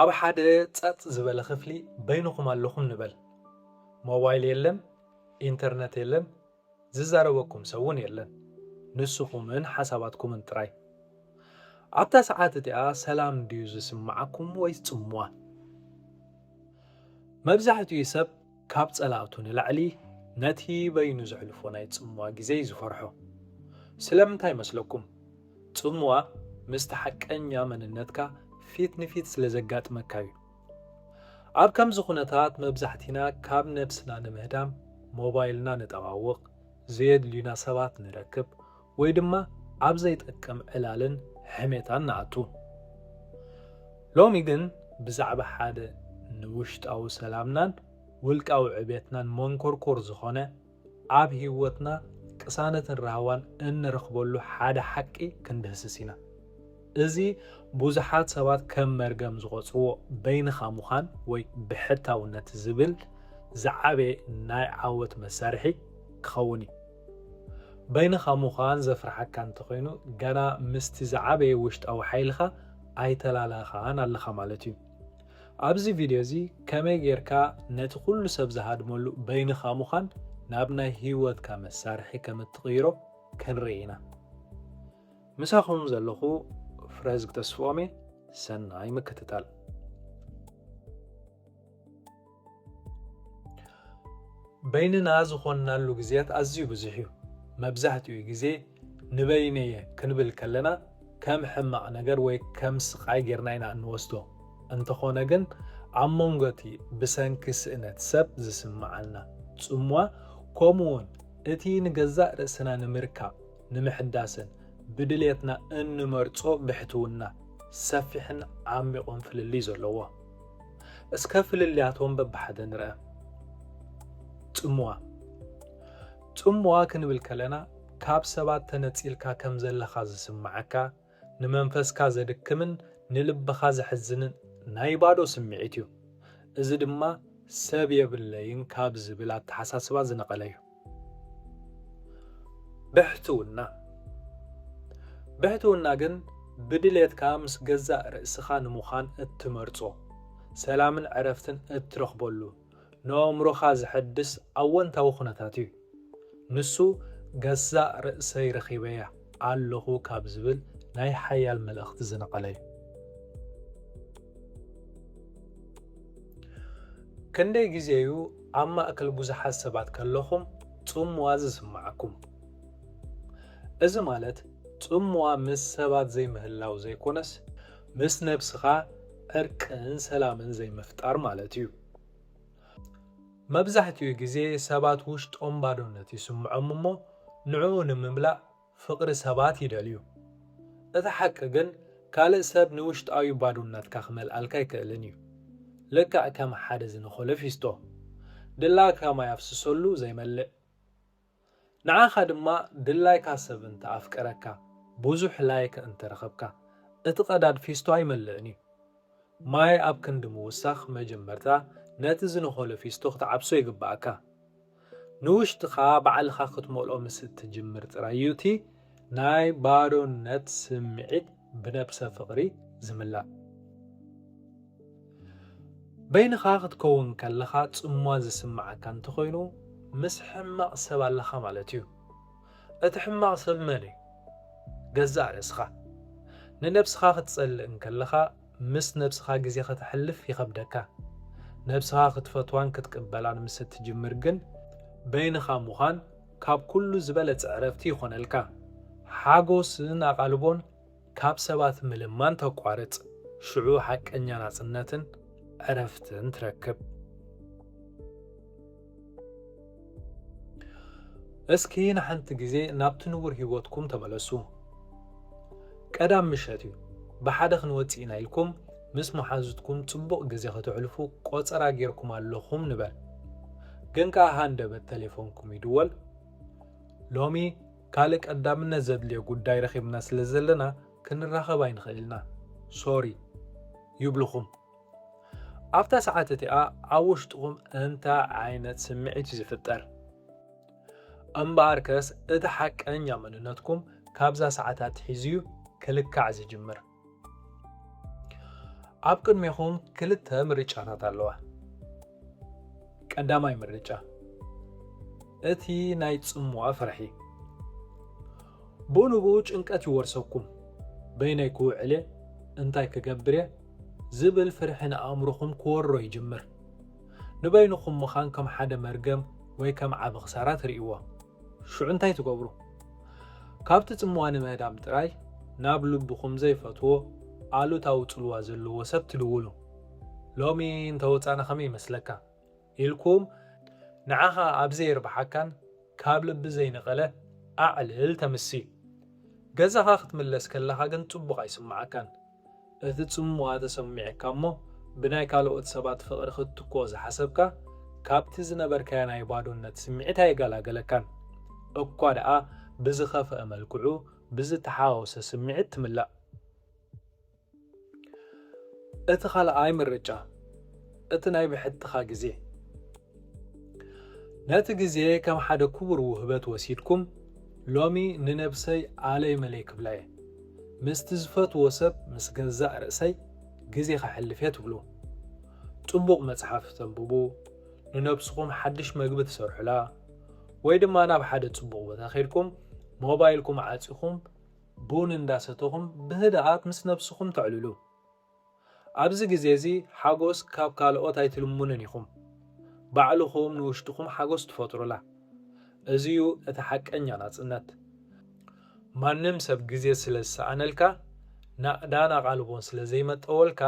ኣብ ሓደ ጸጥ ዝበለ ክፍሊ በይንኹም ኣለኹም ንበል ሞባይል የለን ኢንተርኔት የለን ዝዛረበኩም ሰውን የለን ንስኹምን ሓሳባትኩምን ጥራይ ኣብታ ሰዓት እቲኣ ሰላም ድዩ ዝስማዓኩም ወይስ ጽምዋ መብዛሕትኡ ሰብ ካብ ጸላእቱ ንላዕሊ ነቲ በይኑ ዝሕልፎ ናይ ጽምዋ ግዜ ዝፈርሖ ስለምንታይ መስለኩም ጽምዋ ምስቲ ሓቀኛ መንነትካ ፊት ንፊት ስለ ዘጋጥመካ እዩ ኣብ ከምዚ ኩነታት መብዛሕቲና ካብ ነብስና ንምህዳም ሞባይልና ንጠዋውቕ ዘየድልዩና ሰባት ንረክብ ወይ ድማ ኣብ ዘይጠቅም ዕላልን ሕሜታን ንኣቱ ሎሚ ግን ብዛዕባ ሓደ ንውሽጣዊ ሰላምናን ውልቃዊ ዕቤትናን መንኮርኮር ዝኾነ ኣብ ህይወትና ቅሳነትን ረሃዋን እንረኽበሉ ሓደ ሓቂ ክንድህስስ ኢና እዚ ብዙሓት ሰባት ከም መርገም ዝቆፅዎ በይንኻ ምዃን ወይ ብሕታውነት ዝብል ዝዓበየ ናይ ዓወት መሳርሒ ክኸውን እዩ በይንኻ ምዃን ዘፍርሐካ እንተኾይኑ ገና ምስቲ ዝዓበየ ውሽጣዊ ሓይልኻ ኣይተላላኻን ኣለኻ ማለት እዩ ኣብዚ ቪድዮ እዚ ከመይ ጌርካ ነቲ ኩሉ ሰብ ዝሃድመሉ በይንኻ ምዃን ናብ ናይ ህይወትካ መሳርሒ ከም እትቕይሮ ክንርኢ ኢና ምሳኹም ዘለኹ ፍረዝግ ተስፎሜ ሰናይ ምክትታል በይንና ዝኾንናሉ ግዜያት ኣዝዩ ብዙሕ እዩ መብዛሕትኡ ግዜ ንበይነየ ክንብል ከለና ከም ሕማቕ ነገር ወይ ከም ስቃይ ጌርና ኢና እንወስዶ እንተኾነ ግን ኣብ መንጎቲ ብሰንኪ ስእነት ሰብ ዝስምዓልና ጽምዋ ከምኡውን እቲ ንገዛእ ርእስና ንምርካብ ንምሕዳስን ብድልየትና እንመርጾ ብሕትውና ሰፊሕን ዓሚቑን ፍልልይ ዘለዎ እስከ ፍልልያቶም በብሓደ ንርአ ጽምዋ ክንብል ከለና ካብ ሰባት ተነፂልካ ከም ዘለኻ ዝስምዓካ ንመንፈስካ ዘድክምን ንልብኻ ዘሕዝንን ናይ ባዶ ስምዒት እዩ እዚ ድማ ሰብ የብለይን ካብ ዝብል ኣተሓሳስባ ዝነቐለ እዩ ብሕትውና ግን ብድሌትካ ምስ ገዛእ ርእስኻ ንምዃን እትመርጾ ሰላምን ዕረፍትን እትረኽበሉ ንኣእምሮኻ ዝሕድስ ኣወንታዊ ኩነታት እዩ ንሱ ገዛእ ርእሰይ ረኺበያ ኣለኹ ካብ ዝብል ናይ ሓያል መልእኽቲ ዝነቐለ እዩ ክንደይ ግዜ እዩ ኣብ ማእከል ብዙሓት ሰባት ከለኹም ጽምዋ ዝስምዓኩም እዚ ማለት ጽምዋ ምስ ሰባት ዘይምህላው ዘይኮነስ ምስ ነብስኻ ዕርቅን ሰላምን ዘይምፍጣር ማለት እዩ መብዛሕትኡ ግዜ ሰባት ውሽጦም ባዶነት ይስምዖም እሞ ንዕኡ ንምምላእ ፍቕሪ ሰባት ይደልዩ እቲ ሓቂ ግን ካልእ ሰብ ንውሽጣዊ ባዶነትካ ክመልኣልካ ኣይክእልን እዩ ልክዕ ከም ሓደ ዝነኾለ ፊስቶ ድላይካ ማይ ኣፍስሰሉ ዘይመልእ ንዓኻ ድማ ድላይካ ሰብ እንተኣፍቀረካ ብዙሕ ላይክ እንተረኸብካ እቲ ቀዳድ ፊስቶ ኣይመልእን እዩ ማይ ኣብ ክንዲ ምውሳኽ መጀመርታ ነቲ ዝነኾለ ፊስቶ ክትዓብሶ ይግባእካ ንውሽጥኻ ባዕልኻ ክትመልኦ ምስ እትጅምር ጥራይ እዩ እቲ ናይ ባዶነት ስምዒት ብነብሰ ፍቕሪ ዝምላእ በይንኻ ክትከውን ከለኻ ጽምዋ ዝስምዓካ እንተኾይኑ ምስ ሕማቕ ሰብ ኣለኻ ማለት እዩ እቲ ሕማቕ ሰብ መን እዩ ገዛእ ርእስኻ ንነብስኻ ክትጸልእ እንከለኻ ምስ ነብስኻ ግዜ ክትሕልፍ ይኸብደካ ነብስኻ ክትፈትዋን ክትቅበላን ምስ እትጅምር ግን በይንኻ ምዃን ካብ ኩሉ ዝበለጸ ዕረፍቲ ይኾነልካ ሓጎስን ኣቓልቦን ካብ ሰባት ምልማን ተቋርጽ ሽዑ ሓቀኛ ናጽነትን ዕረፍትን ትረክብ እስኪ ንሓንቲ ግዜ ናብቲ ንቡር ህይወትኩም ተመለሱ ቀዳም ምሸት እዩ ብሓደ ክንወፅእ ኢና ኢልኩም ምስ መሓዙትኩም ጽቡቕ ግዜ ክትሕልፉ ቆፀራ ጌርኩም ኣለኹም ንበል ግን ከዓ ሃንደበት ቴሌፎንኩም ይድወል ሎሚ ካልእ ቀዳምነት ዘድልዮ ጉዳይ ረኺብና ስለ ዘለና ክንራኸብ ኣይንኽእልና ሶሪ ይብልኹም ኣብታ ሰዓት እቲኣ ኣብ ውሽጥኹም እንታይ ዓይነት ስምዒት ዝፍጠር እምበኣርከስ እቲ ሓቀኛ መንነትኩም ካብዛ ሰዓታት ሒዝዩ ክልካዕ ዝጅምር ኣብ ቅድሚኹም ክልተ ምርጫታት ኣለዋ። ቀዳማይ ምርጫ እቲ ናይ ጽምዋ ፍርሒ ብንቡ ጭንቀት ይወርሰኩም በይነይ ክውዕል እንታይ ክገብር ዝብል ፍርሕን ኣእምሮኹም ክወሮ ይጅምር። ንበይንኹም ምዃን ከም ሓደ መርገም ወይ ከም ዓብ ኽሳራ ትርእይዎ። ሽዑ እንታይ ትገብሩ? ካብቲ ጽምዋ ንምህዳም ጥራይ ናብ ልብኹም ዘይፈትዎ ኣሉታዊ ጽልዋ ዘለዎ ሰብ ትድውሉ። ሎሚ እንተወፃና ኸመይ ይመስለካ ኢልኩም ንዓኻ ኣብ ዘይርባሓካን ካብ ልቢ ዘይነቐለ ኣዕልል ተምሲ። ገዛኻ ክትምለስ ከለኻ ግን ጽቡቕ ኣይስምዓካን። እቲ ጽምዋ ተሰሚዕካ እሞ ብናይ ካልኦት ሰባት ፍቕሪ ክትትክኦ ዝሓሰብካ ካብቲ ዝነበርካዮ ናይ ባዶነት ስምዒት ኣይገላገለካን። እኳ ደኣ ብዝኸፍአ መልክዑ ብዝተሓዋወሰ ስምዒት ትምላእ። እቲ ካልኣይ ምርጫ እቲ ናይ ብሕትኻ ግዜ ነቲ ግዜ ከም ሓደ ክቡር ውህበት ወሲድኩም ሎሚ ንነብሰይ ኣለይ መለይ ክብላየ ምስቲ ዝፈትዎ ሰብ ምስ ገዛእ ርእሰይ ግዜ ከሕልፍ እየ ትብሉ። ጽቡቕ መጽሓፍ ተንብቡ፣ ንነብስኹም ሓድሽ መግቢ ትሰርሑላ፣ ወይ ድማ ናብ ሓደ ጽቡቕ ቦታ ኸይድኩም ሞባይልኩም ዓጺኹም ቡን እንዳሰተኹም ብህድኣት ምስ ነብስኹም ተዕልሉ። ኣብዚ ግዜ እዚ ሓጎስ ካብ ካልኦት ኣይትልሙንን ኢኹም። ባዕልኹም ንውሽጥኹም ሓጎስ ትፈጥሩላ። እዚዩ እቲ ሓቀኛ ናጽነት። ማንም ሰብ ግዜ ስለ ዝሰኣነልካ ናቕዳን ኣቓልቦን ስለ ዘይመጠወልካ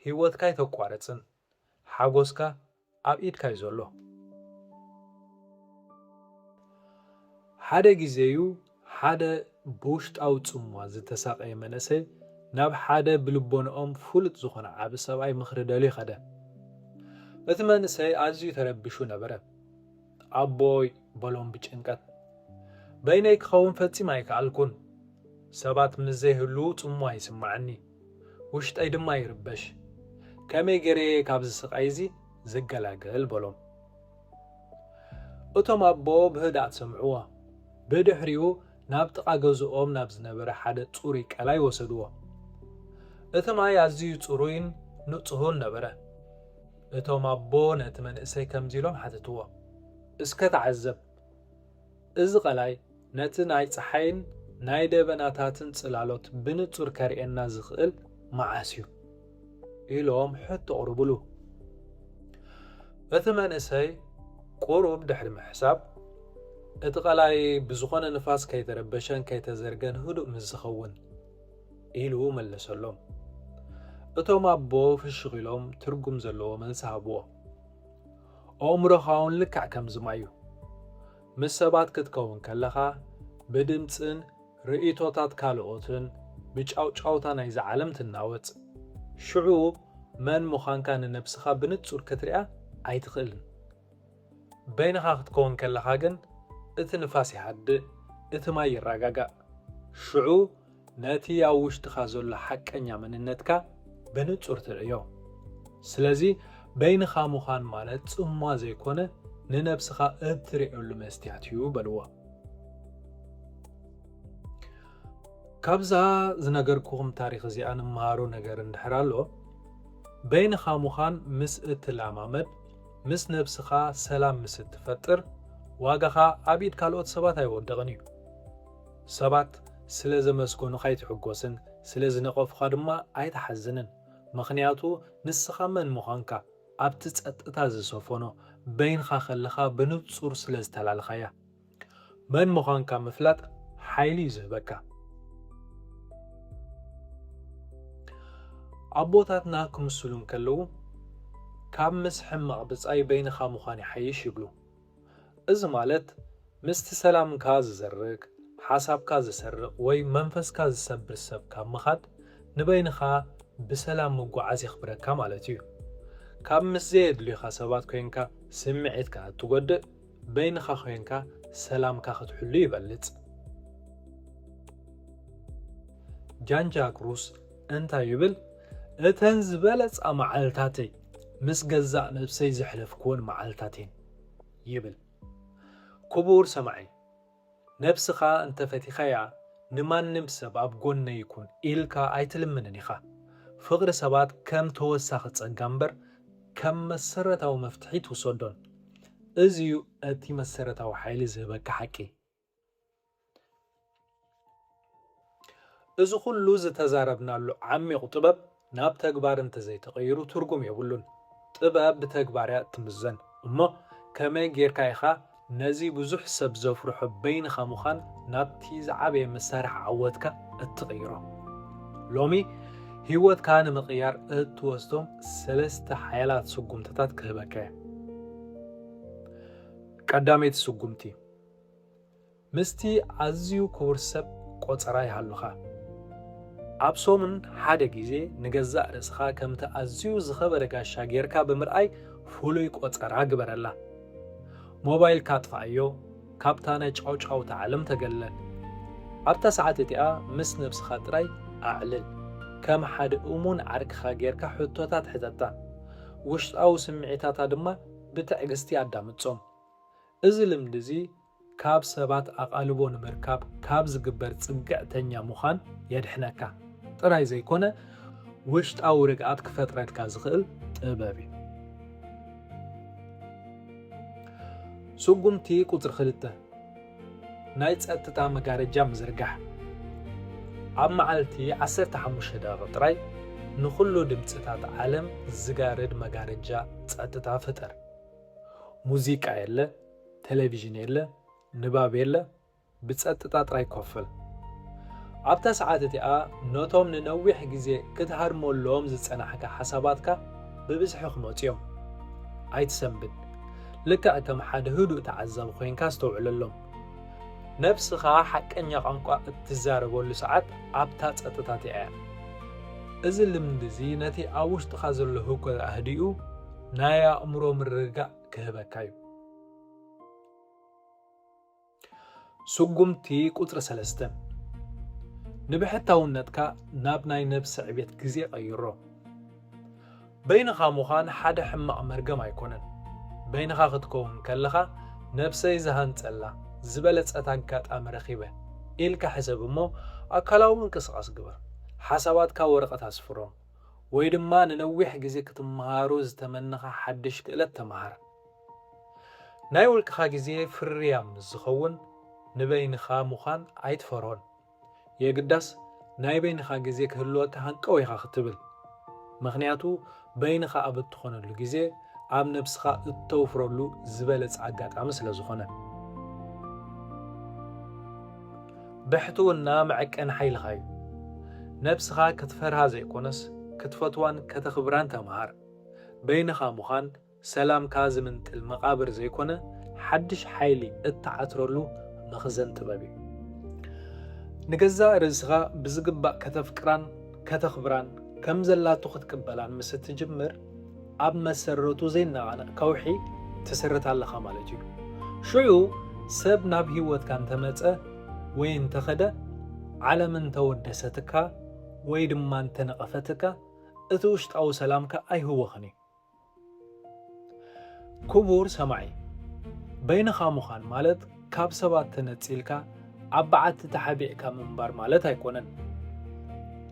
ህይወትካ ኣይተቋረፅን። ሓጎስካ ኣብ ኢድካ እዩ ዘሎ። ሓደ ግዜዩ ሓደ ብውሽጣዊ ጽምዋ ዝተሳቐየ መነሰይ ናብ ሓደ ብልቦንኦም ፍሉጥ ዝኾነ ዓብ ሰብኣይ ምኽሪ ደልዩ ኸደ። እቲ መንእሰይ ኣዝዩ ተረቢሹ ነበረ። ኣቦይ በሎም ብጭንቀት በይነይ ክኸውን ፈጺም ኣይከኣልኩን። ሰባት ምስ ዘይህሉ ጽምዋ ይስማዓኒ፣ ውሽጠይ ድማ ይርበሽ። ከመይ ገይረ ካብዚ ስቓይ እዚ ዝገላገል በሎም። እቶም ኣቦ ብህድኣት ሰምዕዎ። ብድሕሪኡ ናብ ጥቓ ገዝኦም ናብ ዝነበረ ሓደ ጽሩይ ቀላይ ወሰድዎ። እቲ ማይ ኣዝዩ ጽሩይን ንጹህን ነበረ። እቶም ኣቦ ነቲ መንእሰይ ከምዚ ኢሎም ሓተትዎ፣ እስከ ተዓዘብ እዚ ቀላይ ነቲ ናይ ፀሓይን ናይ ደበናታትን ጽላሎት ብንጹር ከርእየና ዝኽእል መዓስ እዩ ኢሎም ሕቶ ቅርብሉ። እቲ መንእሰይ ቁሩብ ድሕሪ ምሕሳብ እቲ ቀላይ ብዝኾነ ንፋስ ከይተረበሸን ከይተዘርገን ህዱእ ምስ ዝኸውን ኢሉ መለሰሎም። እቶም ኣቦ ፍሽኽ ኢሎም ትርጉም ዘለዎ መልሲ ሃብዎ። ኣእምሮኻ እውን ልክዕ ከምዚ ማይ እዩ። ምስ ሰባት ክትከውን ከለኻ ብድምፅን ርእይቶታት ካልኦትን ብጫውጫውታ ናይዚ ዓለም ትናወፅ። ሽዑ መን ምዃንካ ንነብስኻ ብንጹር ክትሪኣ ኣይትኽእልን። በይንኻ ክትከውን ከለኻ ግን እቲ ንፋስ ይሃድእ፣ እቲ ማይ ይረጋጋእ። ሽዑ ነቲ ኣብ ውሽጥኻ ዘሎ ሓቀኛ መንነትካ ብንጹር ትርእዮ። ስለዚ በይንኻ ምዃን ማለት ጽምዋ ዘይኮነ ንነብስኻ እትርእየሉ መስትያት እዩ በልዎ። ካብዛ ዝነገርኩኹም ታሪኽ እዚኣ ንመሃሮ ነገር እንድሕር ኣሎ በይንኻ ምዃን ምስ እትለማመድ ምስ ነብስኻ ሰላም ምስ እትፈጥር ዋጋኻ ኣብ ኢድ ካልኦት ሰባት ኣይወደቕን እዩ። ሰባት ስለ ዘመስገኑኻ ኣይትሕጎስን፣ ስለ ዝነቐፉኻ ድማ ኣይተሓዝንን። ምኽንያቱ ንስኻ መን ምዃንካ ኣብቲ ጸጥታ ዝሰፈኖ በይንኻ ኸለኻ ብንጹር ስለ ዝተላልኻያ። መን ምዃንካ ምፍላጥ ሓይሊ ይዝህበካ። ኣቦታትና ክምስሉ እንከለዉ ካብ ምስ ሕማቕ ብጻይ በይንኻ ምዃን ይሓይሽ ይብሉ። እዚ ማለት ምስቲ ሰላምካ ዝዘርግ ሓሳብካ ዝሰርቕ ወይ መንፈስካ ዝሰብር ሰብ ካብ ምኻድ ንበይንኻ ብሰላም ምጓዓዝ ይኽብረካ ማለት እዩ። ካብ ምስ ዘየድልዩኻ ሰባት ኮይንካ ስምዒትካ እትጎድእ በይንኻ ኮይንካ ሰላምካ ክትሕሉ ይበልጽ። ጃን ጃክ ሩስ እንታይ ይብል? እተን ዝበለፃ መዓልታተይ ምስ ገዛእ ነብሰይ ዘሕለፍክዎን መዓልታተይን ይብል። ክቡር ሰማዒ፣ ነብስኻ እንተፈቲኸያ ንማንም ሰብ ኣብ ጎነይ ይኩን ኢልካ ኣይትልምንን ኢኻ። ፍቅሪ ሰባት ከም ተወሳኺ ጸጋ እምበር ከም መሰረታዊ መፍትሒ ትውሰዶን እዚዩ እቲ መሰረታዊ ሓይሊ ዝህበካ ሓቂ እዚ ኩሉ ዝተዛረብናሉ ዓሚቕ ጥበብ ናብ ተግባር እንተዘይተቐይሩ ትርጉም የብሉን ጥበብ ብተግባር እያ ትምዘን እሞ ከመይ ጌርካ ኢኻ ነዚ ብዙሕ ሰብ ዘፍርሖ በይንኻ ምዃን ናብቲ ዝዓበየ መሳርሒ ዓወትካ እትቕይሮ ሎሚ ህይወትካ ንምቕያር እትወስዶም 3 ሓያላት ስጉምትታት ክህበካ እየ ቀዳመይቲ ስጉምቲ ምስቲ ኣዝዩ ክቡር ሰብ ቆፀራ ይሃሉኻ ኣብ ሶምን ሓደ ግዜ ንገዛእ ርእስኻ ከምቲ ኣዝዩ ዝኸበረ ጋሻ ጌርካ ብምርኣይ ፍሉይ ቆፀራ ግበረላ ሞባይልካ ጥፋእዮ ካብታ ናይ ጫውጫውታ ዓለም ተገለል ኣብታ ሰዓት እቲኣ ምስ ነብስኻ ጥራይ ኣዕልል ከም ሓደ እሙን ዓርክኻ ጌርካ ሕቶታት ሕተታ ውሽጣዊ ስምዒታታ ድማ ብትዕግስቲ ኣዳምጾም እዚ ልምዲ እዚ ካብ ሰባት ኣቓልቦ ንምርካብ ካብ ዝግበር ጽግዕተኛ ምዃን የድሕነካ ጥራይ ዘይኮነ ውሽጣዊ ርግኣት ክፈጥረልካ ዝኽእል ጥበብ እዩ ስጉምቲ ቁፅሪ 2 ናይ ጸጥታ መጋረጃ ምዝርጋሕ ኣብ መዓልቲ 15 ደቂቃ ጥራይ ንኹሉ ድምፅታት ዓለም ዝጋርድ መጋረጃ ጸጥታ ፍጠር ሙዚቃ የለ ቴሌቪዥን የለ ንባብ የለ ብጸጥታ ጥራይ ኮፍል ኣብታ ሰዓት እቲኣ ነቶም ንነዊሕ ግዜ ክትሃድመሎም ዝጸናሕካ ሓሳባትካ ብብዝሒ ክመፅዮም ኣይትሰንብድ ልክዕ ከም ሓደ ህዱእ ተዓዛቢ ኮይንካ ዝተውዕለሎም ነፍስኻ ሓቀኛ ቋንቋ እትዛረበሉ ሰዓት ኣብታ ጸጥታት እያ እዚ ልምዲ እዚ ነቲ ኣብ ውሽጥኻ ዘሎ ህውከት ኣህዲኡ ናይ ኣእምሮ ምርግጋእ ክህበካ እዩ ስጉምቲ ቁፅሪ 3 ንብሕታውነትካ ናብ ናይ ነብሲ ዕቤት ግዜ ቀይሮ በይንኻ ምዃን ሓደ ሕማቕ መርገም ኣይኮነን በይንኻ ክትከውን ከለኻ ነብሰይ ዝሃንጸላ ዝበለጸት ኣጋጣሚ ረኺበ ኢልካ ሕሰብ እሞ ኣካላዊ ምንቅስቓስ ግበር ሓሳባትካ ወረቐት ኣስፍሮም ወይ ድማ ንነዊሕ ግዜ ክትመሃሩ ዝተመንኻ ሓድሽ ክእለት ተመሃር ናይ ውልቅኻ ግዜ ፍርያም ዝኸውን ንበይንኻ ምዃን ኣይትፈርሆን የግዳስ ናይ በይንኻ ግዜ ክህልወካ ሃንቀው ኢኻ ክትብል ምኽንያቱ በይንኻ ኣብ እትኾነሉ ግዜ ኣብ ነብስኻ እተውፍረሉ ዝበለጸ ኣጋጣሚ ስለ ዝኾነ ብሕትውና መዐቀን ሓይልኻ እዩ ነብስኻ ክትፈርሃ ዘይኮነስ ክትፈትዋን ከተኽብራን ተምሃር በይንኻ ምዃን ሰላምካ ዝምንጥል መቓብር ዘይኮነ ሓድሽ ሓይሊ እትዓትረሉ መኽዘን ጥበብ እዩ ንገዛእ ርእስኻ ብዝግባእ ከተፍቅራን ከተኽብራን ከም ዘላቱ ክትቅበላን ምስ እትጅምር ኣብ መሰረቱ ዘይነቓነቕ ከውሒ ትስርት ኣለኻ ማለት እዩ ሽዑ ሰብ ናብ ህይወትካ እንተመፀ ወይ እንተኸደ ዓለም እንተወደሰትካ ወይ ድማ እንተነቐፈትካ እቲ ውሽጣዊ ሰላምካ ኣይህወኽን እዩ ክቡር ሰማዒ በይንኻ ምዃን ማለት ካብ ሰባት ተነፂልካ ኣብ በዓቲ ተሓቢዕካ ምንባር ማለት ኣይኮነን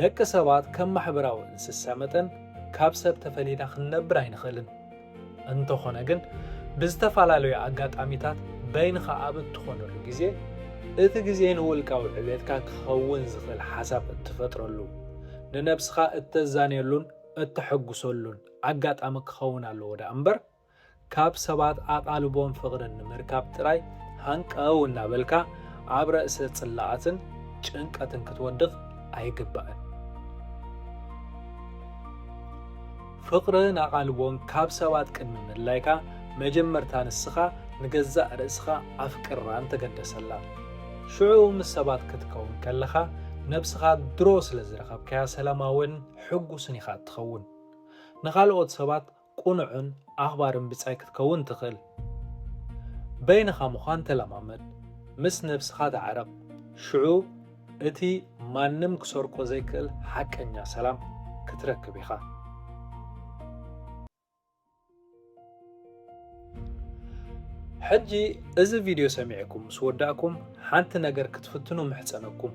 ደቂ ሰባት ከም ማሕበራዊ እንስሳ መጠን ካብ ሰብ ተፈሊና ክንነብር ኣይንኽእልን እንተኾነ ግን ብዝተፈላለዩ ኣጋጣሚታት በይንኻ ኣብ እትኾነሉ ግዜ እቲ ግዜ ንውልቃዊ ዕቤትካ ክኸውን ዝኽእል ሓሳብ እትፈጥረሉ ንነብስኻ እተዛንየሉን እትሐጉሰሉን ኣጋጣሚ ክኸውን ኣለዎ ዳ እምበር ካብ ሰባት ኣቓልቦም ፍቕርን ንምርካብ ጥራይ ሃንቀው እናበልካ ኣብ ርእሲ ጽላኣትን ጭንቀትን ክትወድቕ ኣይግባእን ፍቕርን ኣቓልቦን ካብ ሰባት ቅድሚ ምድላይካ መጀመርታ ንስኻ ንገዛእ ርእስኻ ኣፍቅራን ተገደሰላ ሽዑ ምስ ሰባት ክትከውን ከለኻ ነብስኻ ድሮ ስለ ዝረኸብካያ ሰላማውን ሕጉስን ኢኻ እትኸውን ንኻልኦት ሰባት ቁኑዕን ኣኽባርን ብጻይ ክትከውን ትኽእል በይንኻ ምዃን ተለማመድ ምስ ነብስኻ ተዓረቕ ሽዑ እቲ ማንም ክሰርቆ ዘይክእል ሓቀኛ ሰላም ክትረክብ ኢኻ ሕጂ እዚ ቪድዮ ሰሚዕኩም ምስ ወዳእኩም ሓንቲ ነገር ክትፍትኑ ምሕፀነኩም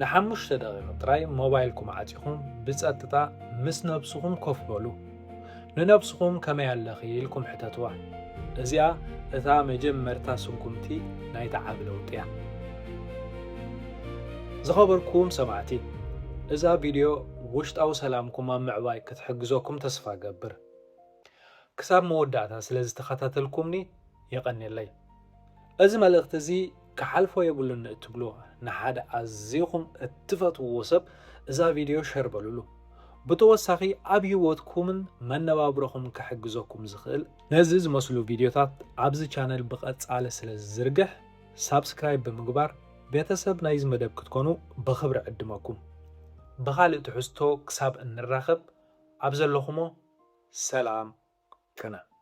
ን5 ደቂቃ ጥራይ ሞባይልኩም ዓፂኹም ብጸጥታ ምስ ነብስኹም ኮፍ በሉ ንነብስኹም ከመይ ኣለኺ ኢልኩም ሕተትዋ እዚኣ እታ መጀመርታ ስንኩምቲ ናይታ ዓብ ለውጢ እያ ዝኸበርኩም ሰማዕቲ እዛ ቪድዮ ውሽጣዊ ሰላምኩም ኣብ ምዕባይ ክትሕግዞኩም ተስፋ ገብር ክሳብ መወዳእታ ስለ ዝተኸታተልኩምኒ የቐኒለይ እዚ መልእኽቲ እዚ ክሓልፎ የብሉን እትብሉ ንሓደ ኣዝኹም እትፈትውዎ ሰብ እዛ ቪድዮ ሸር በሉሉ ብተወሳኺ ኣብ ህይወትኩምን መነባብሮኹም ክሕግዘኩም ዝኽእል ነዚ ዝመስሉ ቪድዮታት ኣብዚ ቻነል ብቐጻለ ስለ ዝዝርግሕ ሳብስክራይብ ብምግባር ቤተሰብ ናይዚ መደብ ክትኮኑ ብኽብሪ ዕድመኩም ብኻልእ ትሕዝቶ ክሳብ እንራኸብ ኣብ ዘለኹሞ ሰላም كنا